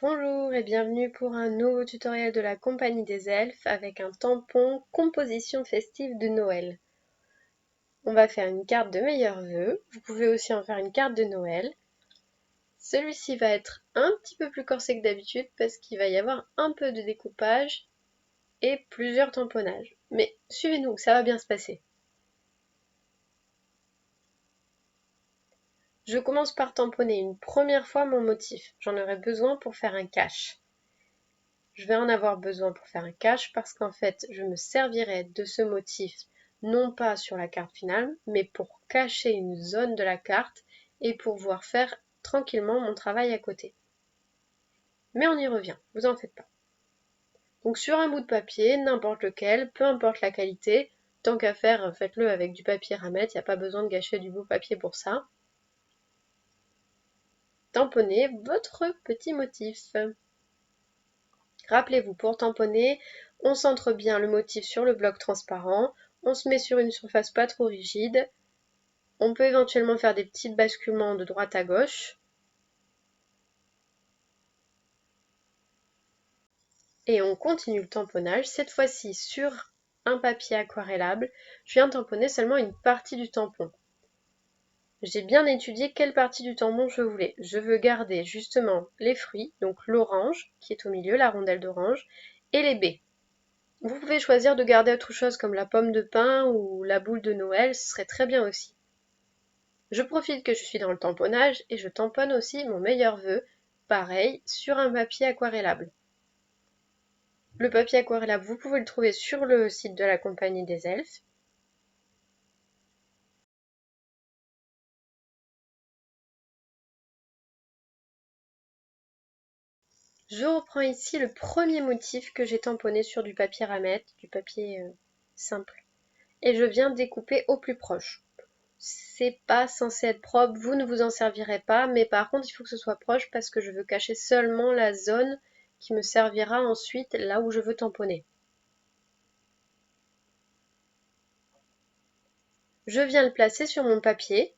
Bonjour et bienvenue pour un nouveau tutoriel de la Compagnie des Elfes avec un tampon composition festive de Noël. On va faire une carte de meilleurs vœux, vous pouvez aussi en faire une carte de Noël. Celui-ci va être un petit peu plus corsé que d'habitude parce qu'il va y avoir un peu de découpage et plusieurs tamponnages. Mais suivez-nous, ça va bien se passer. Je commence par tamponner une première fois mon motif, j'en aurai besoin pour faire un cache. Je vais en avoir besoin pour faire un cache parce qu'en fait, je me servirai de ce motif non pas sur la carte finale, mais pour cacher une zone de la carte et pour pouvoir faire tranquillement mon travail à côté. Mais on y revient, vous en faites pas. Donc sur un bout de papier, n'importe lequel, peu importe la qualité, tant qu'à faire, faites-le avec du papier à mettre, il n'y a pas besoin de gâcher du beau papier pour ça. Tamponnez votre petit motif. Rappelez-vous, pour tamponner, on centre bien le motif sur le bloc transparent, on se met sur une surface pas trop rigide, on peut éventuellement faire des petits basculements de droite à gauche, et on continue le tamponnage, cette fois-ci sur un papier aquarellable. Je viens tamponner seulement une partie du tampon. J'ai bien étudié quelle partie du tampon je voulais. Je veux garder justement les fruits, donc l'orange qui est au milieu, la rondelle d'orange, et les baies. Vous pouvez choisir de garder autre chose comme la pomme de pin ou la boule de Noël, ce serait très bien aussi. Je profite que je suis dans le tamponnage et je tamponne aussi mon meilleur vœu, pareil, sur un papier aquarellable. Le papier aquarellable, vous pouvez le trouver sur le site de la Compagnie des Elfes. Je reprends ici le premier motif que j'ai tamponné sur du papier à mettre, du papier simple. Et je viens découper au plus proche. C'est pas censé être propre, vous ne vous en servirez pas, mais par contre il faut que ce soit proche parce que je veux cacher seulement la zone qui me servira ensuite là où je veux tamponner. Je viens le placer sur mon papier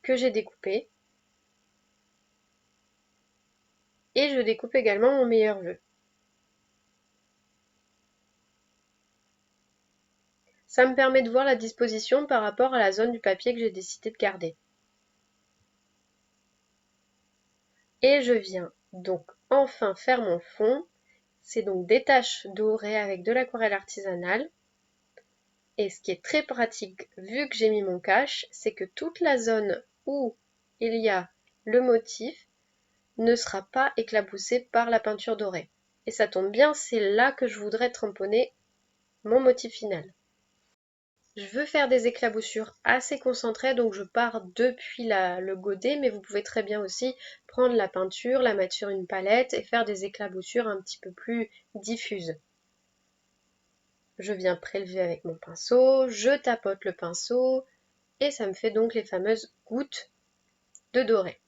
que j'ai découpé et je découpe également mon meilleur vœu. Ça me permet de voir la disposition par rapport à la zone du papier que j'ai décidé de garder. Et je viens donc enfin faire mon fond. C'est donc des taches dorées avec de l'aquarelle artisanale. Et ce qui est très pratique, vu que j'ai mis mon cache, c'est que toute la zone où il y a le motif ne sera pas éclaboussée par la peinture dorée. Et ça tombe bien, c'est là que je voudrais tamponner mon motif final. Je veux faire des éclaboussures assez concentrées, donc je pars depuis le godet, mais vous pouvez très bien aussi prendre la peinture, la mettre sur une palette et faire des éclaboussures un petit peu plus diffuses. Je viens prélever avec mon pinceau, je tapote le pinceau et ça me fait donc les fameuses gouttes de doré.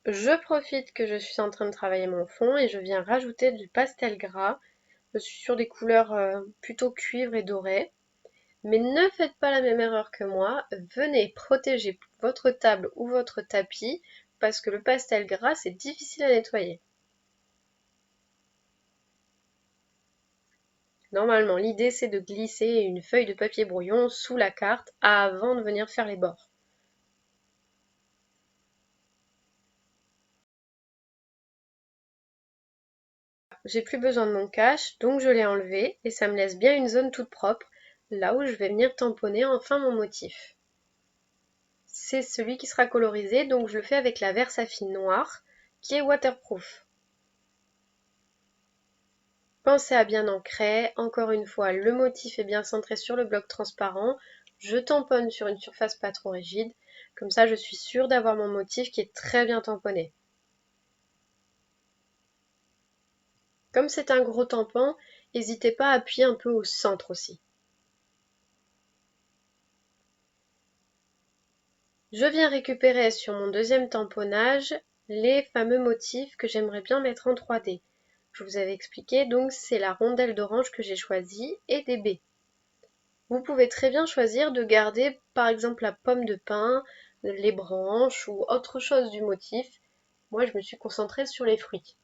Je profite que je suis en train de travailler mon fond et je viens rajouter du pastel gras. Je suis sur des couleurs plutôt cuivre et doré. Mais ne faites pas la même erreur que moi, venez protéger votre table ou votre tapis parce que le pastel gras c'est difficile à nettoyer. Normalement l'idée c'est de glisser une feuille de papier brouillon sous la carte avant de venir faire les bords. J'ai plus besoin de mon cache, donc je l'ai enlevé et ça me laisse bien une zone toute propre, là où je vais venir tamponner enfin mon motif. C'est celui qui sera colorisé, donc je le fais avec la Versafine noire, qui est waterproof. Pensez à bien ancrer, encore une fois, le motif est bien centré sur le bloc transparent, je tamponne sur une surface pas trop rigide, comme ça je suis sûre d'avoir mon motif qui est très bien tamponné. Comme c'est un gros tampon, n'hésitez pas à appuyer un peu au centre aussi. Je viens récupérer sur mon deuxième tamponnage les fameux motifs que j'aimerais bien mettre en 3D. Je vous avais expliqué, donc c'est la rondelle d'orange que j'ai choisie et des baies. Vous pouvez très bien choisir de garder par exemple la pomme de pin, les branches ou autre chose du motif. Moi, je me suis concentrée sur les fruits.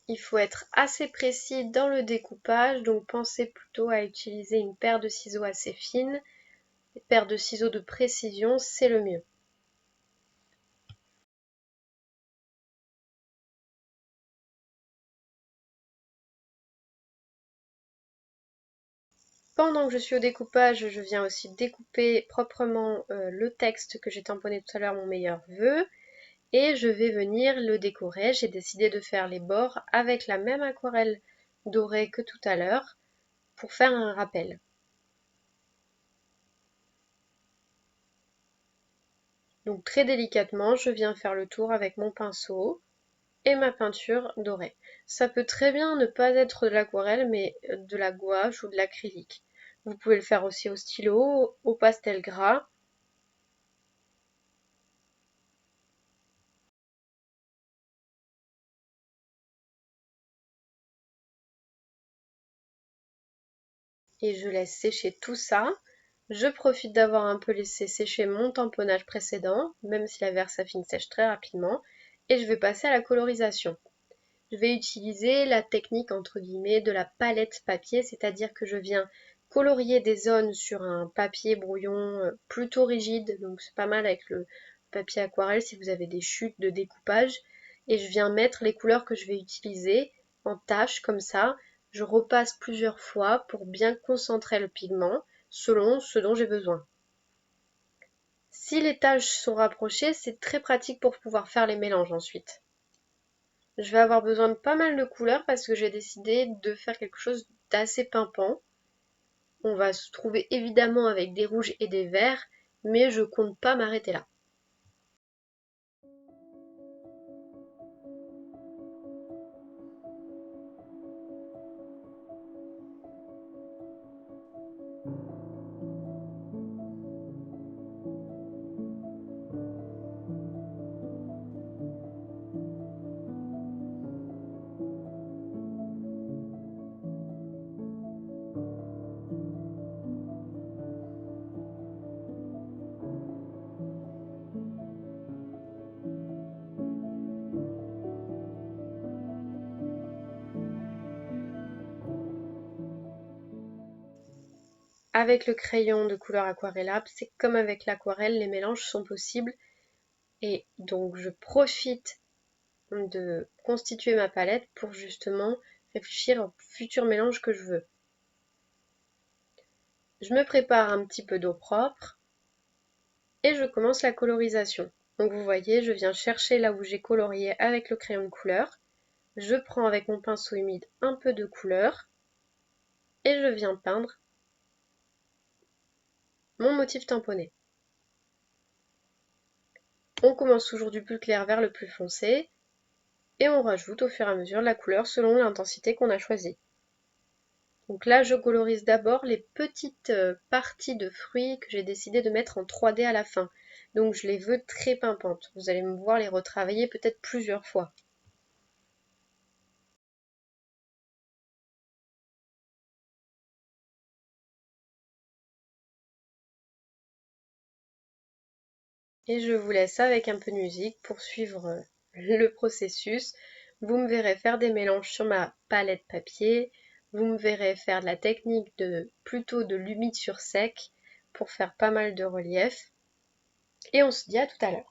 Il faut être assez précis dans le découpage, donc pensez plutôt à utiliser une paire de ciseaux assez fine. Une paire de ciseaux de précision, c'est le mieux. Pendant que je suis au découpage, je viens aussi découper proprement le texte que j'ai tamponné tout à l'heure, mon meilleur vœu, et je vais venir le décorer. J'ai décidé de faire les bords avec la même aquarelle dorée que tout à l'heure pour faire un rappel. Donc très délicatement, je viens faire le tour avec mon pinceau et ma peinture dorée. Ça peut très bien ne pas être de l'aquarelle, mais de la gouache ou de l'acrylique. Vous pouvez le faire aussi au stylo, au pastel gras. Et je laisse sécher tout ça. Je profite d'avoir un peu laissé sécher mon tamponnage précédent, même si la Versafine sèche très rapidement, et je vais passer à la colorisation. Je vais utiliser la technique entre guillemets de la palette papier, c'est-à-dire que je viens colorier des zones sur un papier brouillon plutôt rigide, donc c'est pas mal avec le papier aquarelle si vous avez des chutes de découpage, et je viens mettre les couleurs que je vais utiliser en taches comme ça. Je repasse plusieurs fois pour bien concentrer le pigment selon ce dont j'ai besoin. Si les taches sont rapprochées, c'est très pratique pour pouvoir faire les mélanges ensuite. Je vais avoir besoin de pas mal de couleurs parce que j'ai décidé de faire quelque chose d'assez pimpant. On va se trouver évidemment avec des rouges et des verts, mais je compte pas m'arrêter là. Avec le crayon de couleur aquarellable, c'est comme avec l'aquarelle, les mélanges sont possibles. Et donc je profite de constituer ma palette pour justement réfléchir au futur mélange que je veux. Je me prépare un petit peu d'eau propre et je commence la colorisation. Donc vous voyez, je viens chercher là où j'ai colorié avec le crayon de couleur. Je prends avec mon pinceau humide un peu de couleur et je viens peindre mon motif tamponné. On commence toujours du plus clair vers le plus foncé et on rajoute au fur et à mesure la couleur selon l'intensité qu'on a choisie. Donc là, je colorise d'abord les petites parties de fruits que j'ai décidé de mettre en 3D à la fin. Donc je les veux très pimpantes. Vous allez me voir les retravailler peut-être plusieurs fois. Et je vous laisse avec un peu de musique pour suivre le processus. Vous me verrez faire des mélanges sur ma palette papier. Vous me verrez faire de la technique de plutôt de l'humide sur sec pour faire pas mal de relief. Et on se dit à tout à l'heure.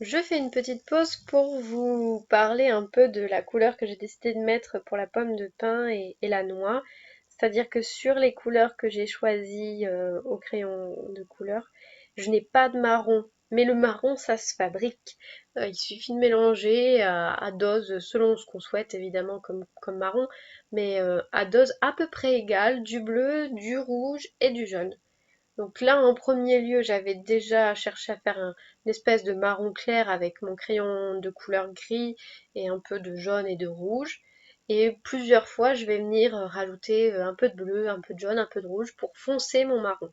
Je fais une petite pause pour vous parler un peu de la couleur que j'ai décidé de mettre pour la pomme de pin et la noix. C'est-à-dire que sur les couleurs que j'ai choisies au crayon de couleur, je n'ai pas de marron. Mais le marron, ça se fabrique. Il suffit de mélanger à dose, selon ce qu'on souhaite évidemment comme marron, mais à dose à peu près égale, du bleu, du rouge et du jaune. Donc là, en premier lieu, j'avais déjà cherché à faire une espèce de marron clair avec mon crayon de couleur gris et un peu de jaune et de rouge. Et plusieurs fois, je vais venir rajouter un peu de bleu, un peu de jaune, un peu de rouge pour foncer mon marron.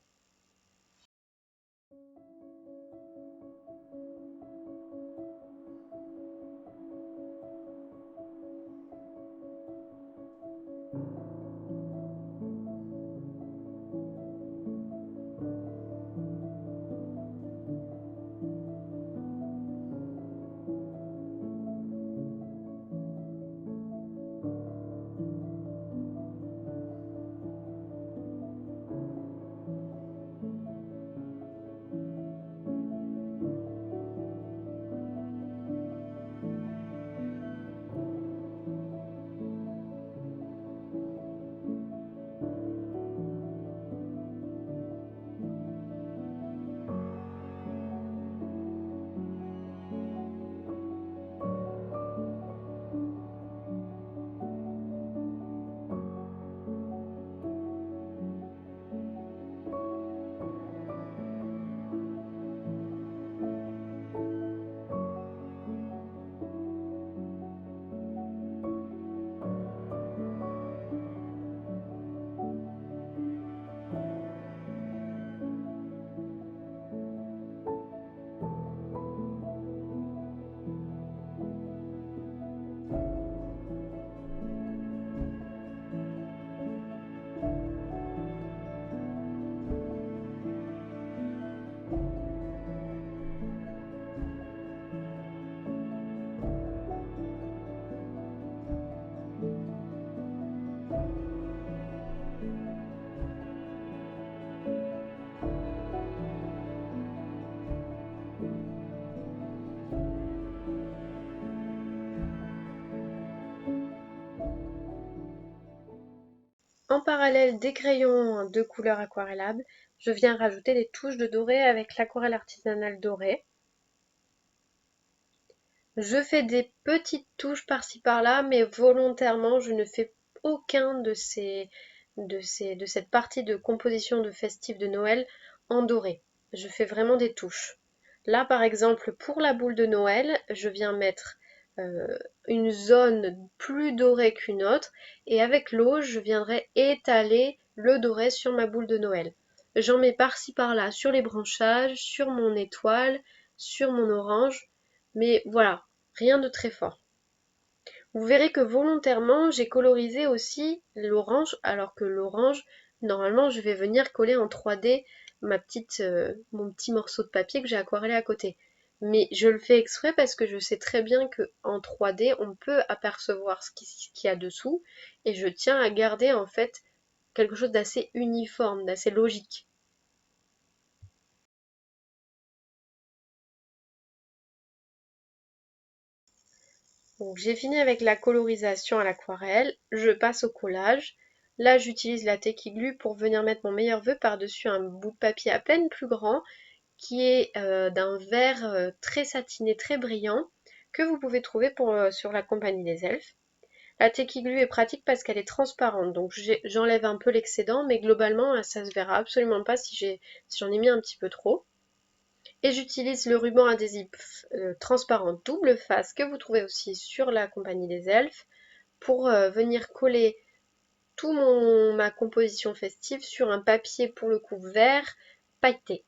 En parallèle des crayons de couleur aquarellable, je viens rajouter des touches de doré avec l'aquarelle artisanale dorée. Je fais des petites touches par-ci par-là, mais volontairement, je ne fais aucun de cette partie de composition de festif de Noël en doré. Je fais vraiment des touches. Là, par exemple, pour la boule de Noël, je viens mettre une zone plus dorée qu'une autre, et avec l'eau, je viendrai étaler le doré sur ma boule de Noël. J'en mets par-ci par-là sur les branchages, sur mon étoile, sur mon orange, mais voilà, rien de très fort. Vous verrez que volontairement, j'ai colorisé aussi l'orange, alors que l'orange, normalement, je vais venir coller en 3D mon petit morceau de papier que j'ai aquarellé à côté. Mais je le fais exprès parce que je sais très bien qu'en 3D, on peut apercevoir ce qu'il y a dessous, et je tiens à garder en fait quelque chose d'assez uniforme, d'assez logique. Donc j'ai fini avec la colorisation à l'aquarelle, je passe au collage. Là j'utilise la Teki Glue pour venir mettre mon meilleur vœu par-dessus un bout de papier à peine plus grand qui est d'un vert très satiné, très brillant, que vous pouvez trouver sur la Compagnie des Elfes. La Techie Glue est pratique parce qu'elle est transparente, donc j'enlève un peu l'excédent, mais globalement ça se verra absolument pas si j'en ai mis un petit peu trop. Et j'utilise le ruban adhésif transparent double face que vous trouvez aussi sur la Compagnie des Elfes pour venir coller toute ma composition festive sur un papier pour le coup vert pailleté.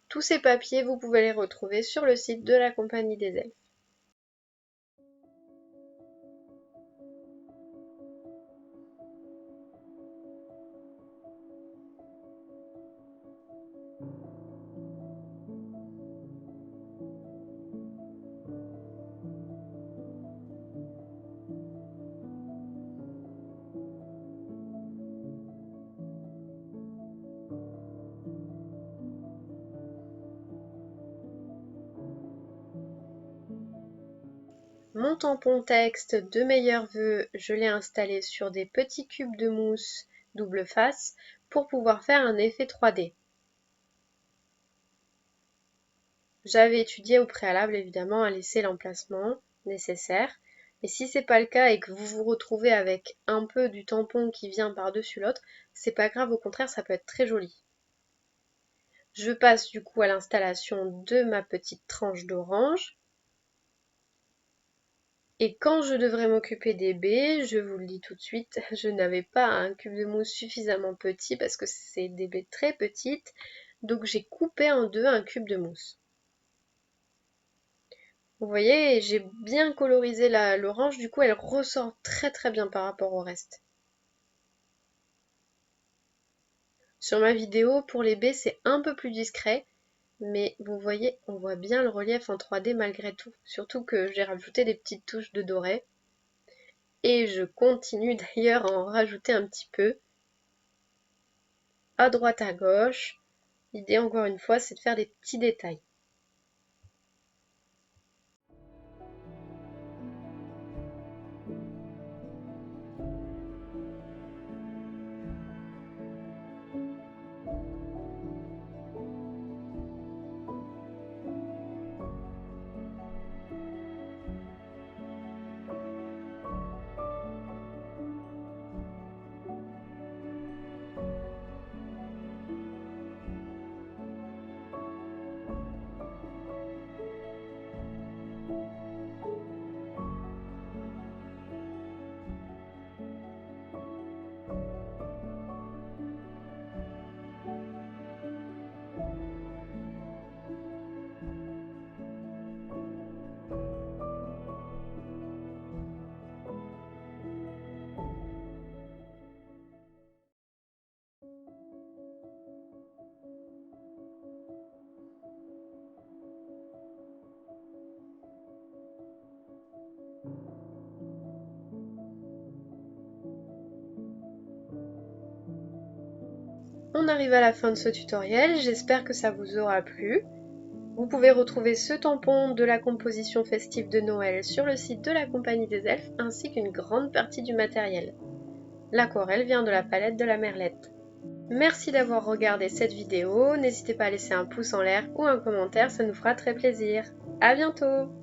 Tous ces papiers, vous pouvez les retrouver sur le site de la Compagnie des Elfes. Mon tampon texte de meilleurs vœux, je l'ai installé sur des petits cubes de mousse double face pour pouvoir faire un effet 3D. J'avais étudié au préalable évidemment à laisser l'emplacement nécessaire, mais si c'est pas le cas et que vous vous retrouvez avec un peu du tampon qui vient par-dessus l'autre, c'est pas grave, au contraire ça peut être très joli. Je passe du coup à l'installation de ma petite tranche d'orange. Et quand je devrais m'occuper des baies, je vous le dis tout de suite, je n'avais pas un cube de mousse suffisamment petit parce que c'est des baies très petites, donc j'ai coupé en deux un cube de mousse. Vous voyez, j'ai bien colorisé l'orange, du coup elle ressort très très bien par rapport au reste. Sur ma vidéo, pour les baies, c'est un peu plus discret, mais vous voyez, on voit bien le relief en 3D malgré tout, surtout que j'ai rajouté des petites touches de doré. Et je continue d'ailleurs à en rajouter un petit peu, à droite à gauche. L'idée encore une fois, c'est de faire des petits détails. On arrive à la fin de ce tutoriel, j'espère que ça vous aura plu. Vous pouvez retrouver ce tampon de la composition festive de Noël sur le site de la Compagnie des Elfes ainsi qu'une grande partie du matériel. L'aquarelle vient de la palette de la Merlette. Merci d'avoir regardé cette vidéo, n'hésitez pas à laisser un pouce en l'air ou un commentaire, ça nous fera très plaisir. À bientôt!